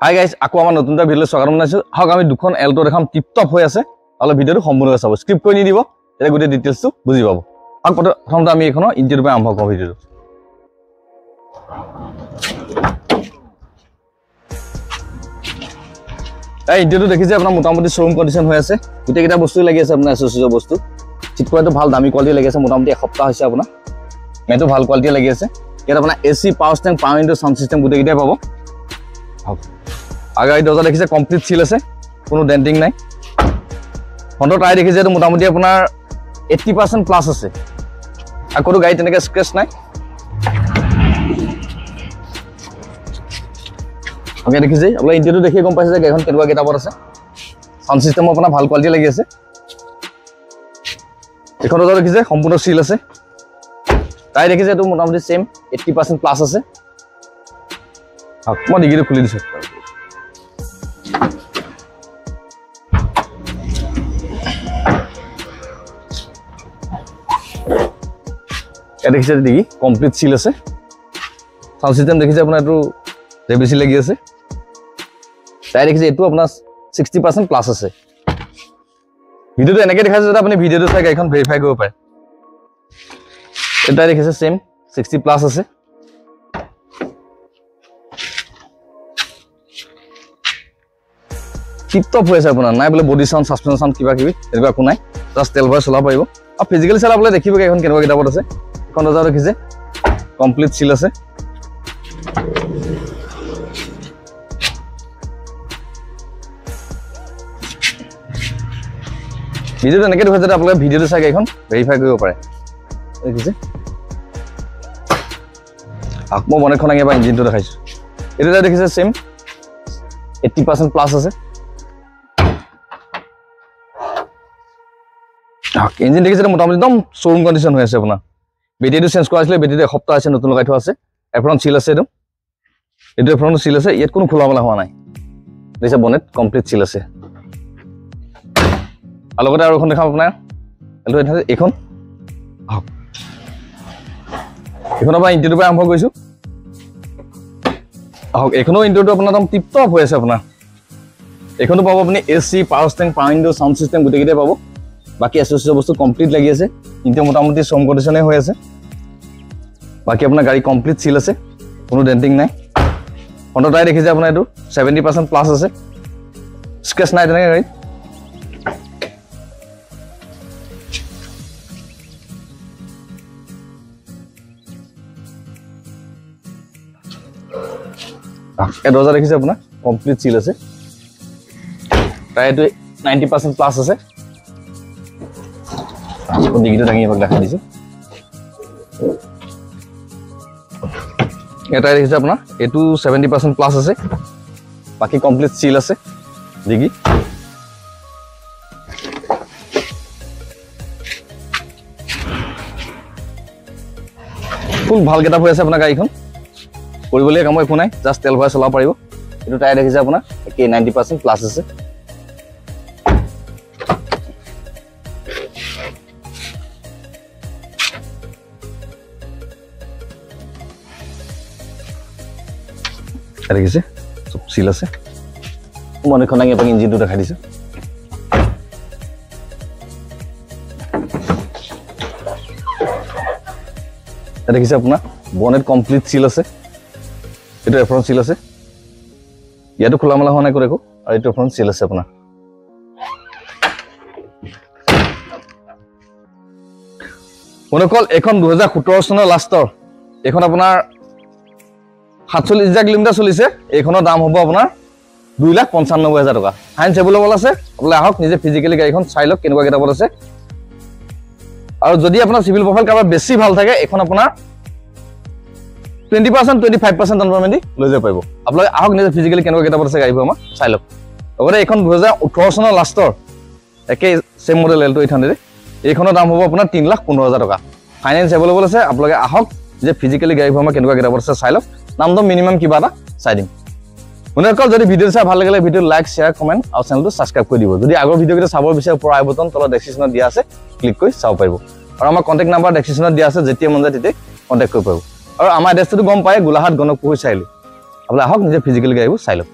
hi guys আকৌ আমাৰ নতুন এটা ভিডিঅ' স্বাগতম জনাইছোঁ আহক আমি দুখন এল্টো দেখাম টিপটপ হৈ আছে অলপ ভিডিঅ'টো সম্পূৰ্ণকৈ চাব স্ক্ৰিপ্ট কৰি নিদিব তেতিয়া গোটেই ডিটেইলছটো বুজি পাব আহক প্ৰথমতে আমি এইখনৰ ইঞ্জিনটোৰ পৰা আৰম্ভ কৰোঁ ভিডিঅ'টো এই ইঞ্জিনটো দেখিছে আপোনাৰ মোটামুটি শ্ব'ৰুম কণ্ডিশ্যন হৈ আছে গোটেইকেইটা বস্তু লাগি আছে আপোনাৰ এছ'চিয়েৰ বস্তু চিট কৰাটো ভাল দামী কোৱালিটি লাগি আছে মোটামুটি এসপ্তাহ হৈছে আপোনাৰ মেটো ভাল কোৱালিটি লাগি আছে ইয়াত আপোনাৰ AC power stand power window sound system গোটেইকেইটাই পাব আগাড়ী দৰ্জা দেখিছে কমপ্লিট চিল আছে কোনো ডেন্টিং নাই ফ্ৰণ্টৰ টায়াৰ দেখিছে এইটো মোটামুটি আপোনাৰ 80% প্লাছ আছে আকৌতো গাড়ী তেনেকৈ স্ক্ৰেচ নাই ওকে দেখিছে আপোনাৰ ইণ্টেৰিয়ৰটো দেখিয়ে গম পাইছে যে গাড়ীখন কেনেকুৱা গেটআপত আছে সাউণ্ড চিষ্টেমো আপোনাৰ ভাল কোৱালিটি লাগি আছে এখন দৰ্জা দেখিছে সম্পূৰ্ণ চিল আছে টায়াৰ দেখিছে এইটো মোটামুটি সেম 80% প্লাছ আছে মই ডিগ্ৰীটো খুলি দিছোঁ দেখিছে ডিগ্ৰী কমপ্লিট চিল আছে সাউণ্ড চিষ্টেম দেখিছে আপোনাৰ এইটো জেবিচি লাগি আছে টায়াৰ দেখিছে এইটো আপোনাৰ 60% প্লাছ আছে ভিডিঅ'টো এনেকৈ দেখাইছে যাতে আপুনি ভিডিঅ'টো চাই গাড়ীখন ভেৰিফাই কৰিব পাৰে এটা দেখিছে সেম 60 প্লাছ আছে টিপটপ হৈ আছে আপোনাৰ নাই বোলে বডি সাউণ্ড সাসপেনশন সাউণ্ড কিবা কিবি এনেকুৱা একো নাই জাষ্ট তেল ভৰাই চলাব পাৰিব আৰু ফিজিকেলি চলাবলৈ দেখিব গাড়ীখন কেনেকুৱা গেটআপত আছে এখন দৰ্জা দেখিছে কমপ্লিট চিল আছে ভিডিঅ'টো এনেকৈ দেখুৱাই যাতে আপোনালোকে ভিডিঅ'টো চাই গাড়ীখন ভেৰিফাই কৰিব পাৰে দেখিছে মই বনেটখন আগে এবাৰ ইঞ্জিনটো দেখাইছোঁ এইটো এটা দেখিছে সেম 80% প্লাছ আছে ইঞ্জিন দেখিছে মোটামুটি একদম শ্ব'ৰুম কণ্ডিশ্যন হৈ আছে আপোনাৰ বেটেৰীটো চেঞ্জ কৰা আছিলে বেটেৰীটো এসপ্তাহ আছে নতুন লগাই থোৱা আছে এফ্ৰণ্ট চিল আছে এইটো এফ্ৰণ্টো চিল আছে ইয়াত কোনো খোলা মেলা হোৱা নাই দেখিছে বনেট কমপ্লিট চিল আছে আৰু লগতে আৰু এখন দেখাম আপোনাৰ এইখন এইখনৰ পৰা ইণ্টেৰিয়ৰৰ পৰা আৰম্ভ কৰিছোঁ আহক এইখনো ইণ্টেৰিয়ৰটো আপোনাৰ একদম টিপটপ হৈ আছে আপোনাৰ এইখনো পাব আপুনি AC power stand power window sound system গোটেইকেইটাই পাব বাকি এছ'চিয়েৰ বস্তু কমপ্লিট লাগি আছে কিন্তু মোটামুটি শ্ব'ৰুম কণ্ডিশ্যনে হৈ আছে বাকি আপোনাৰ গাড়ী কমপ্লিট চিল আছে কোনো ডেণ্টিং নাই ফ্ৰণ্টৰ টায়াৰ দেখিছে আপোনাৰ এইটো 70% প্লাছ আছে স্ক্ৰেচ নাই তেনেকৈ গাড়ী এই দৰ্জা দেখিছে আপোনাৰ কমপ্লিট চিল আছে টায়াৰটো 90% প্লাছ আছে ডিগ্ৰীটো দাঙি এবাক দেখাই দিছোঁ এটা দেখিছে আপোনাৰ এইটো 70% প্লাছ আছে বাকী কমপ্লিট চিল আছে ডিগ্ৰী ফুল ভাল গেটআপ হৈ আছে আপোনাৰ গাড়ীখন কৰিবলৈ কাম একো নাই জাষ্ট তেল ভৰাই চলাব পাৰিব এইটো টায়াৰ দেখিছে আপোনাৰ একে 90% প্লাছ আছে দেখিছে চব চিল আছে মই এখন দাঙি আপোনাক ইঞ্জিনটো দেখাই দিছোঁ দেখিছে আপোনাৰ বনেট কমপ্লিট চিল আছে এইটো এফ্ৰণ্ট চিল আছে ইয়াতো খোলা মেলা হোৱা নাই একো আৰু এইটো এফ্ৰণ্ট চিল আছে আপোনাৰ মনোকল এখন 2017 চনৰ লাষ্টৰ এইখন আপোনাৰ 47,000 কিলোমিটাৰ চলিছে এইখনৰ দাম হ'ব আপোনাৰ 2,95,000 টকা ফাইন এভেইলেবল আছে আপোনালোকে আহক নিজে ফিজিকেলি গাড়ীখন চাই লওক কেনেকুৱা গেটআপত আছে আৰু যদি আপোনাৰ চিভিল প্ৰফাইল কাৰোবাৰ বেছি ভাল থাকে এইখন আপোনাৰ 20% 25% ডাউন পেমেণ্ট লৈ যাব পাৰিব আপোনালোকে আহক নিজে ফিজিকেলি কেনেকুৱা গেটআপত আছে গাড়ীবোৰ আমাৰ চাই লওক লগতে এইখন 2018 চনৰ লাষ্টৰ একে সেম মডেল এল্টো 800 এইখনৰ দাম হ'ব আপোনাৰ 3,15,000 টকা ফাইনেন্স এভেইলেবল আছে আপোনালোকে আহক যে ফিজিকেলি গাড়ীবোৰ আমাৰ কেনেকুৱা গেটআপত আছে চাই লওক নামটো মিনিমাম কিবা এটা চাই দিম মনোকল যদি ভিডিঅ' চাই ভাল লাগিলে ভিডিঅ' লাইক শ্বেয়াৰ কমেণ্ট আৰু চেনেলটো ছাবস্ক্ৰাইব কৰি দিব যদি আগৰ ভিডিঅ'কেইটা চাবৰ বিচাৰে ওপৰৰ আই বটন তলত ডেছক্ৰিপশ্যনত দিয়া আছে ক্লিক কৰি চাব পাৰিব আৰু আমাৰ কণ্টেক্ট নাম্বাৰ ডেছক্ৰিপশ্যনত দিয়া আছে যেতিয়া মন যায় তেতিয়া কণ্টেক্ট কৰিব পাৰিব আৰু আমাৰ এড্ৰেছটো গম পায় গোলাঘাট গণকপুখুৰী চাৰিআলি আপোনালোকে আহক নিজে ফিজিকেলি গাড়ীবোৰ চাই লওক